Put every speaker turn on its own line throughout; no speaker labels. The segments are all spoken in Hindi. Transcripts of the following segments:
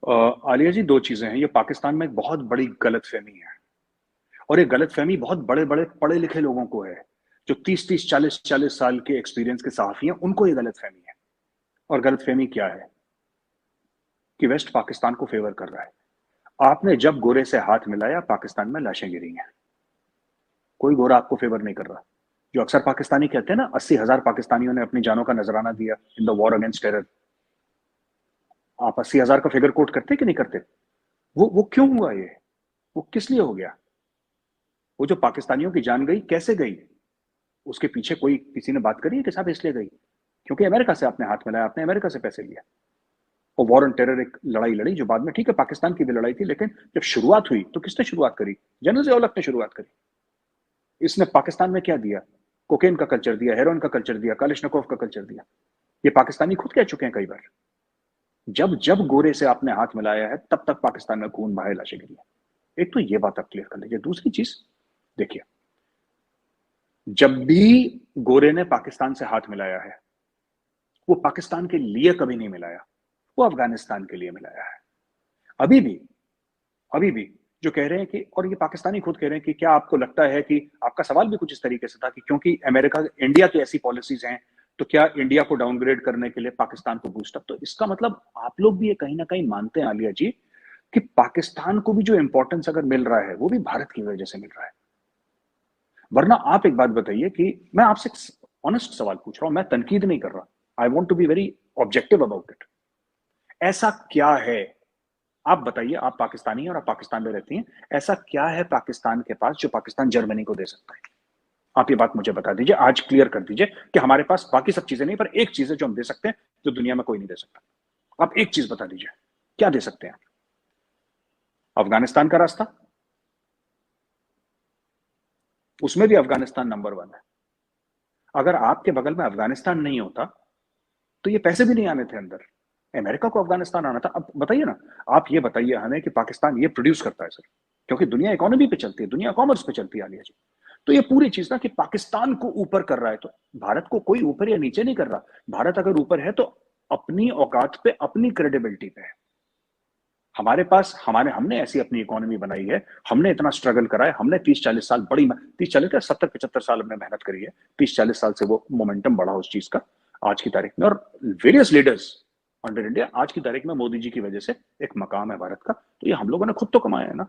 आलिया जी, दो चीजें हैं। ये पाकिस्तान में एक बहुत बड़ी गलतफहमी है, और ये गलतफहमी बहुत बड़े बड़े पढ़े लिखे लोगों को है। जो 30-30, 40-40 साल के एक्सपीरियंस के सहाफी हैं, उनको ये गलतफहमी है। और गलतफहमी क्या है? कि वेस्ट पाकिस्तान को फेवर कर रहा है। आपने जब गोरे से हाथ मिलाया, पाकिस्तान में लाशें गिरी हैं। कोई गोरा आपको फेवर नहीं कर रहा। जो अक्सर पाकिस्तानी कहते हैं ना, 80,000 पाकिस्तानियों ने अपनी जानों का नजराना दिया in the war against terror. आप 80,000 का फिगर कोट करते कि नहीं करते? वो क्यों हुआ ये? वो किस लिए हो गया? वो जो पाकिस्तानियों की जान गई, कैसे गई? उसके पीछे कोई किसी ने बात करी है कि साहब इसलिए गई क्योंकि अमेरिका से आपने हाथ मिलाया, आपने अमेरिका से पैसे लिया और वॉर ऑन टेरर एक लड़ाई लड़ी, जो बाद में ठीक है पाकिस्तान की भी लड़ाई थी, लेकिन जब शुरुआत हुई तो किसने शुरुआत करी? जनरल जियाउल ने शुरुआत करी। इसने पाकिस्तान में क्या दिया? कोकेन का कल्चर दिया, हेरोइन का कल्चर दिया, कालिशनकोव का कल्चर दिया। ये पाकिस्तानी खुद कह चुके हैं कई बार। जब जब गोरे से आपने हाथ मिलाया है, तब तक पाकिस्तान में खून बहाए, लाशें गिरी है। एक तो ये बात आप क्लियर कर लीजिए। दूसरी चीज देखिए, जब भी गोरे ने पाकिस्तान से हाथ मिलाया है, वो पाकिस्तान के लिए कभी नहीं मिलाया, वो अफगानिस्तान के लिए मिलाया है। अभी भी, अभी भी जो कह रहे हैं कि, और ये पाकिस्तानी खुद कह रहे हैं कि क्या आपको लगता है कि, आपका सवाल भी कुछ इस तरीके से था कि क्योंकि अमेरिका इंडिया की ऐसी पॉलिसीज हैं, तो क्या इंडिया को डाउनग्रेड करने के लिए पाकिस्तान को बूस्ट अप? तो इसका मतलब आप लोग भी ये कहीं ना कहीं मानते हैं आलिया जी कि पाकिस्तान को भी जो इंपॉर्टेंस अगर मिल रहा है, वो भी भारत की वजह से मिल रहा है। वरना आप एक बात बताइए कि, मैं आपसे ऑनेस्ट सवाल पूछ रहा हूं, मैं तनकीद नहीं कर रहा। I want to be very objective about it. ऐसा क्या है? आप बताइए, आप पाकिस्तानी हैं और आप पाकिस्तान में रहती हैं। ऐसा क्या है पाकिस्तान के पास जो पाकिस्तान जर्मनी को दे सकता है? आप ये बात मुझे बता दीजिए, आज क्लियर कर दीजिए कि हमारे पास बाकी सब चीजें नहीं, पर एक चीज है जो हम दे सकते हैं, जो दुनिया में कोई नहीं दे सकता। आप एक चीज बता दीजिए, क्या दे सकते हैं? अफगानिस्तान का रास्ता, उसमें भी अफगानिस्तान नंबर 1 है। अगर आपके बगल में अफगानिस्तान नहीं होता, तो ये पैसे भी नहीं आने थे अंदर। अमेरिका को अफगानिस्तान आना था। अब बताइए ना, आप ये बताइए हमें कि पाकिस्तान ये प्रोड्यूस करता है सर, क्योंकि दुनिया इकोनॉमी पे चलती है, दुनिया कॉमर्स पे चलती है आलिया जी। तो ये पूरी चीज ना कि पाकिस्तान को ऊपर कर रहा है, तो भारत को कोई ऊपर या नीचे नहीं कर रहा। भारत अगर ऊपर है तो अपनी औकात पे, अपनी क्रेडिबिलिटी पे है। हमारे पास, हमने ऐसी अपनी इकोनॉमी बनाई है, हमने इतना स्ट्रगल करा है, हमने 30-40 साल, 30-40 क्या, 70-75 साल हमने मेहनत करी है। 30-40 साल से वो मोमेंटम बढ़ा उस चीज का आज की तारीख में, और वेरियस लीडर्स अंडर इंडिया आज की तारीख में मोदी जी की वजह से एक मकाम है भारत का। तो ये हम लोगों ने खुद तो कमाया है ना।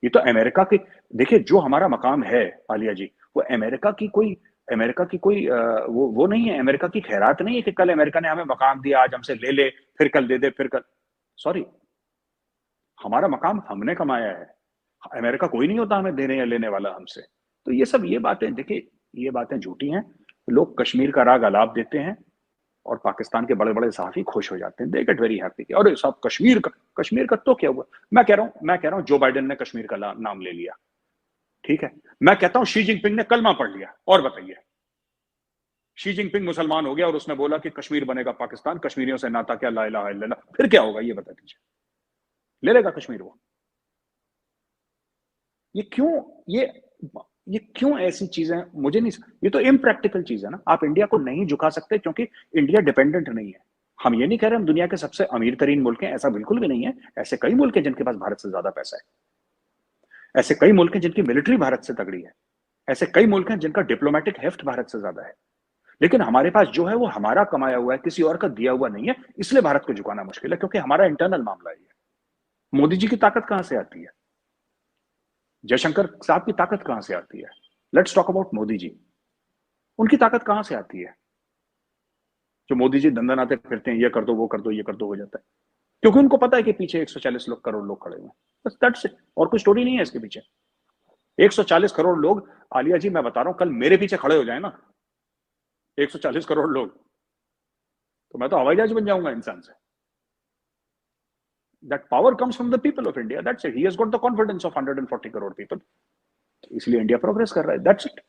ये तो अमेरिका के, देखिए जो हमारा मकाम है आलिया जी, वो अमेरिका की कोई वो नहीं है। अमेरिका की खैरात नहीं है कि कल अमेरिका ने हमें मकाम दिया, आज हमसे ले ले, फिर कल दे दे, फिर कल। सॉरी, हमारा मकाम हमने कमाया है। अमेरिका कोई नहीं होता हमें देने या लेने वाला हमसे। तो ये सब, ये बातें देखिए, ये बातें झूठी हैं। लोग कश्मीर का राग अलाप देते हैं और पाकिस्तान के बड़े बड़े सहाफी खुश हो जाते हैं, दे गेट वेरी हैप्पी। और सब कश्मीर का तो क्या हुआ? मैं कह रहा हूं जो बाइडेन ने कश्मीर का नाम ले लिया, ठीक है। मैं कहता हूं शी जिनपिंग ने कलमा पढ़ लिया, और बताइए, शी जिनपिंग मुसलमान हो गया और उसने बोला कि कश्मीर बनेगा पाकिस्तान, कश्मीरियों से नाता क्या, ला इलाहा इल्लल्लाह, फिर क्या होगा ये बता दीजिए? ले लेगा कश्मीर वो? ये क्यों, ये ये क्यों ऐसी चीजें मुझे नहीं, ये तो इम्प्रैक्टिकल चीज है ना। आप इंडिया को नहीं झुका सकते क्योंकि इंडिया डिपेंडेंट नहीं है। हम ये नहीं कह रहे हम दुनिया के सबसे अमीर तरीन मुल्क हैं, ऐसा बिल्कुल भी नहीं है। ऐसे कई मुल्क हैं जिनके पास भारत से ज्यादा पैसा है। ऐसे कई मुल्क हैं जिनकी मिलिट्री भारत से तगड़ी है। ऐसे कई मुल्क हैं जिनका डिप्लोमेटिक हेफ्ट भारत से ज्यादा है। लेकिन हमारे पास जो है वो हमारा कमाया हुआ है, किसी और का दिया हुआ नहीं है। इसलिए भारत को झुकाना मुश्किल है, क्योंकि हमारा इंटरनल मामला है। मोदी जी की ताकत कहां से आती है? जयशंकर साहब की ताकत कहां से आती है? Let's talk about Modi ji. उनकी ताकत कहां से आती है? जो मोदी जी दंदन आते फिरते हैं, ये कर दो, वो कर दो, ये कर दो, हो जाता है। क्योंकि उनको पता है कि पीछे 140 करोड़ लोग खड़े हुए हैं। बस दैट्स इट, और कोई स्टोरी नहीं है इसके पीछे। 140 करोड़ लोग, आलिया जी मैं बता रहा हूं, कल मेरे पीछे खड़े हो जाए ना 140 करोड़ लोग, तो मैं तो हवाई जहाज बन जाऊंगा इंसान से। That power comes from the people of India, that's it. He has got the confidence of 140 crore people, इसलिए इंडिया प्रोग्रेस कर रहा है, दैट्स इट।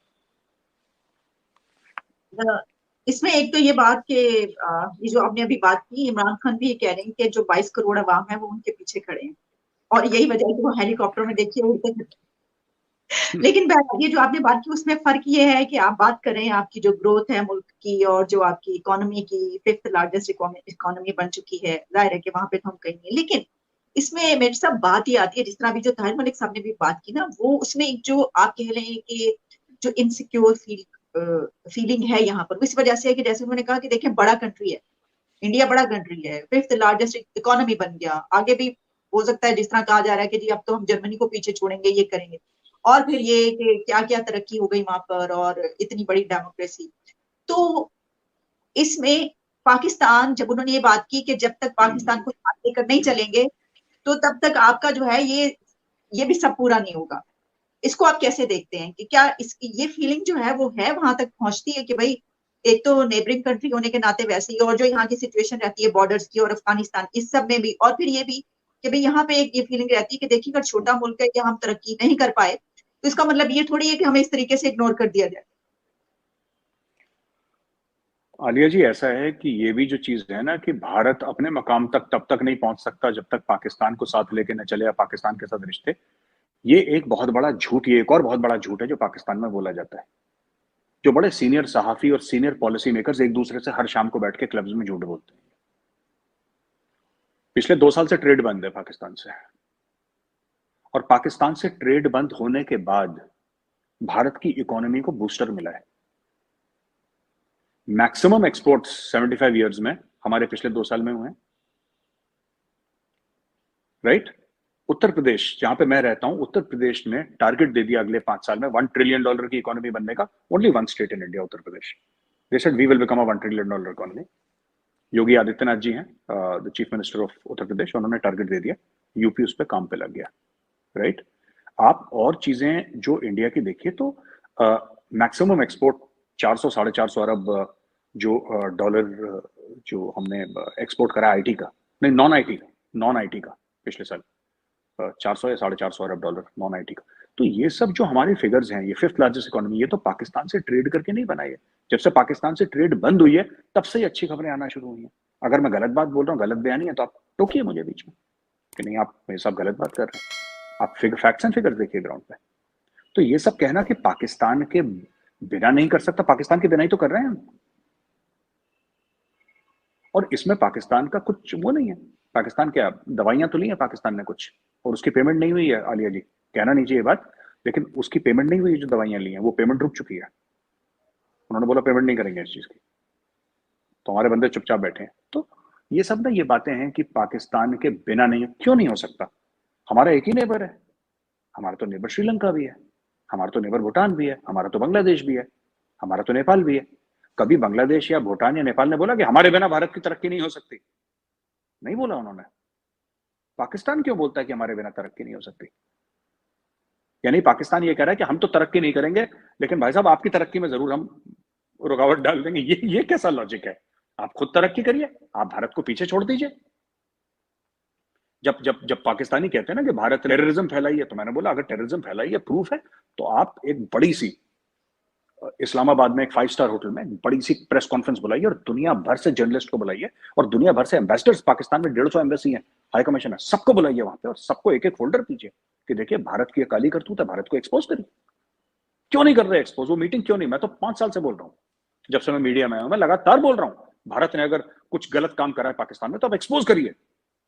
इसमें एक तो ये बात कि ये जो आपने अभी बात की, इमरान खान भी ये कह रहे हैं कि जो 22 करोड़ अवाम है वो उनके पीछे खड़े हैं, और यही वजह है कि वो हेलीकॉप्टर में देखिए उड़ते फिरते हैं। लेकिन ये जो आपने बात की उसमें फर्क ये है कि आप बात करें आपकी जो ग्रोथ है मुल्क की, और जो आपकी इकोनॉमी की 5th लार्जेस्ट इकोनॉमी बन चुकी है, जाहिर है कि वहां पे तो हम कहीं नहीं। लेकिन इसमें मेरे साथ बात ही आती है, जिस तरह अभी जो ताहिर मलिक साहब ने भी बात की ना, वो उसमें एक जो आप कह रहे हैं कि जो इनसिक्योर फीलिंग है यहाँ पर, वो इस वजह से है कि जैसे उन्होंने कहा कि देखें बड़ा कंट्री है, इंडिया बड़ा कंट्री है, फिफ्थ लार्जेस्ट इकोनॉमी बन गया, आगे भी हो सकता है जिस तरह कहा जा रहा है कि जी अब तो हम जर्मनी को पीछे छोड़ेंगे, ये करेंगे, और फिर ये कि क्या क्या तरक्की हो गई वहां पर और इतनी बड़ी डेमोक्रेसी। तो इसमें पाकिस्तान, जब उन्होंने ये बात की कि जब तक पाकिस्तान को साथ लेकर नहीं चलेंगे तो तब तक आपका जो है ये भी सब पूरा नहीं होगा। इसको आप कैसे देखते हैं कि क्या इसकी ये फीलिंग जो है वो है वहां तक पहुंचती है कि भाई एक तो नेबरिंग कंट्री होने के नाते वैसे ही, और जो यहाँ की सिचुएशन रहती है बॉर्डर्स की और अफगानिस्तान इस सब में भी, और फिर ये भी कि भाई यहाँ पे एक ये फीलिंग रहती है कि देखिए अगर छोटा मुल्क है या हम तरक्की नहीं कर पाए तो इसका मतलब ये थोड़ी है कि हमें इस तरीके से इग्नोर कर दिया जाए।
आलिया जी, ऐसा है कि ये भी जो चीज है ना कि भारत अपने मकाम तक तब तक नहीं पहुंच सकता जब तक पाकिस्तान को साथ लेके न चले या पाकिस्तान के साथ रिश्ते। ये एक बहुत बड़ा झूठ, ये एक और बहुत बड़ा झूठ है जो पाकिस्तान में बोला जाता है। जो बड़े सीनियर सहाफी और सीनियर पॉलिसी मेकर्स एक दूसरे से हर शाम को बैठ के क्लब्स में झूठ बोलते हैं। पिछले 2 साल से ट्रेड बंद है पाकिस्तान से, और पाकिस्तान से ट्रेड बंद होने के बाद भारत की इकोनॉमी को बूस्टर मिला है। मैक्सिमम एक्सपोर्ट्स 75 ईयर्स में हमारे पिछले 2 साल में हुए हैं, राइट। उत्तर प्रदेश, जहां पे मैं रहता हूं, उत्तर प्रदेश ने टारगेट दे दिया अगले 5 साल में $1 ट्रिलियन की इकोनॉमी बनने का। Only one state in India, Uttar Pradesh. They said we will become a $1 trillion economy. Yogi Adityanath ji हैं the chief minister of Uttar Pradesh, उन्होंने टारगेट दे दिया, यूपी उस पर काम पे लग गया, राइट। आप और चीजें जो इंडिया की देखिए तो मैक्सिमम एक्सपोर्ट 400 450 अरब जो डॉलर जो हमने एक्सपोर्ट करा आईटी का, नहीं नॉन आईटी का पिछले साल 400 या 450 अरब डॉलर नॉन आईटी का। तो ये सब जो हमारे फिगर्स हैं, ये फिफ्थ लार्जेस्ट इकोनॉमी, ये तो पाकिस्तान से ट्रेड करके नहीं बनाई है। जब से पाकिस्तान से ट्रेड बंद हुई है तब से ही अच्छी खबरें आना शुरू हुई हैं। अगर मैं गलत बात बोल रहा हूँ, गलत बयानी है, तो आप टोकिए मुझे बीच में कि नहीं आप मेरे साथ गलत बात कर रहे हैं। आप फैक्ट्स एंड फिगर्स देखिए ग्राउंड पे। तो ये सब कहना कि पाकिस्तान के बिना नहीं कर सकता, पाकिस्तान के बिना ही तो कर रहे हैं हम। और इसमें पाकिस्तान का कुछ वो नहीं है। पाकिस्तान क्या दवाइयां तो ली है पाकिस्तान ने कुछ, और उसकी पेमेंट नहीं हुई है। आलिया जी, कहना नहीं चाहिए बात, लेकिन उसकी पेमेंट नहीं हुई है। जो दवाइयां ली हैं वो पेमेंट रुक चुकी है। उन्होंने बोला पेमेंट नहीं करेंगे इस चीज की, तो हमारे बंदे चुपचाप बैठे हैं। तो ये सब ना ये बातें हैं कि पाकिस्तान के बिना नहीं, क्यों नहीं हो सकता। हमारा एक ही नेबर है, हमारा तो नेबर श्रीलंका भी है, हमारा तो नेबर भूटान भी है, हमारा तो बांग्लादेश भी है, हमारा तो नेपाल भी है। कभी बांग्लादेश या भूटान या नेपाल ने बोला कि हमारे बिना भारत की तरक्की नहीं हो सकती? नहीं बोला उन्होंने। पाकिस्तान क्यों बोलता है कि हमारे बिना तरक्की नहीं हो सकती? यानी पाकिस्तान ये कह रहा है कि हम तो तरक्की नहीं करेंगे, लेकिन भाई साहब आपकी तरक्की में जरूर हम रुकावट डाल देंगे। ये कैसा लॉजिक है? आप खुद तरक्की करिए, आप भारत को पीछे छोड़ दीजिए। जब जब जब पाकिस्तानी कहते हैं ना कि भारत टेररिज्म फैलाई है, तो मैंने बोला अगर टेररिज्म फैलाई है, प्रूफ है, तो आप एक बड़ी सी इस्लामाबाद में एक 5 स्टार होटल में बड़ी सी प्रेस कॉन्फ्रेंस बुलाइए और दुनिया भर से जर्नलिस्ट को बुलाइए, और दुनिया भर से एम्बेसडर्स, पाकिस्तान में 150 एम्बेसी है, हाई कमीशन है, सबको बुलाइए वहां पे और सबको एक एक फोल्डर दीजिए कि देखिए भारत की काली करतूत है, भारत को एक्सपोज करिए। क्यों नहीं कर रहे एक्सपोज? वो मीटिंग क्यों नहीं? मैं तो 5 साल से बोल रहा हूँ, जब से मैं मीडिया में आया हूं, मैं लगातार बोल रहा हूँ भारत ने अगर कुछ गलत काम करा है पाकिस्तान में तो आप एक्सपोज करिए,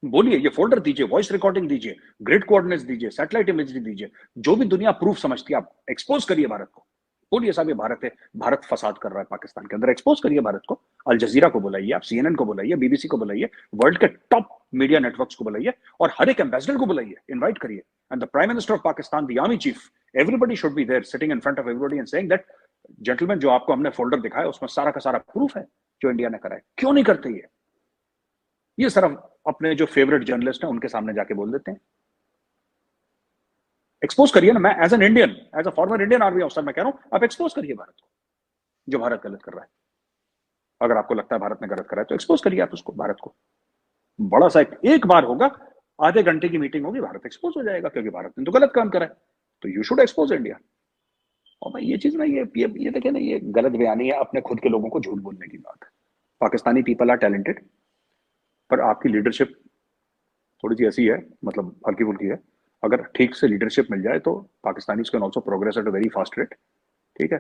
बोलिए, ये फोल्डर दीजिए, वॉइस रिकॉर्डिंग दीजिए, ग्रिड कोऑर्डिनेट्स दीजिए, सैटेलाइट इमेजरी दीजिए, जो भी दुनिया प्रूफ समझती है आप एक्सपोज करिए भारत को। बोलिए साहब ये भारत है, भारत फसाद कर रहा है पाकिस्तान के अंदर, एक्सपोज करिए भारत को। अल जजीरा को बुलाइए, आप सीएनएन को बुलाइए, बीबीसी को बुलाइए, वर्ल्ड के टॉप मीडिया नेटवर्क्स को बुलाइए और हर एक एम्बेसडर को बुलाइए, इनवाइट करिए। And the prime minister of Pakistan, the army chief, everybody should be there sitting in front of everybody and saying that gentleman, जो आपको हमने फोल्डर दिखाया उसमें सारा का सारा प्रूफ है जो इंडिया ने करा है। क्यों नहीं करते ये सिर्फ अपने जो फेवरेट जर्नलिस्ट हैं उनके सामने जाके बोल देते हैं। एक्सपोज करिए ना। मैं as an Indian, as a former Indian army officer मैं कह रहा हूं, आप एक्सपोज करिए भारत को, जो भारत गलत कर रहा है। अगर आपको लगता है भारत ने गलत करा है तो एक्सपोज करिए आप उसको, भारत को। बड़ा सा एक बार होगा, आधे घंटे की मीटिंग होगी, भारत एक्सपोज हो जाएगा क्योंकि भारत ने तो गलत काम करा है। तो यू शुड एक्सपोज इंडिया। और भाई ये चीज ना, ये देखिए ना, ये गलत बयानी है, अपने खुद के लोगों को झूठ बोलने की बात है। पाकिस्तानी पीपल आर टैलेंटेड, पर आपकी लीडरशिप थोड़ी सी ऐसी है, मतलब हल्की फुल्की है। अगर ठीक से लीडरशिप मिल जाए तो Pakistani can also progress at a very fast rate. ठीक है।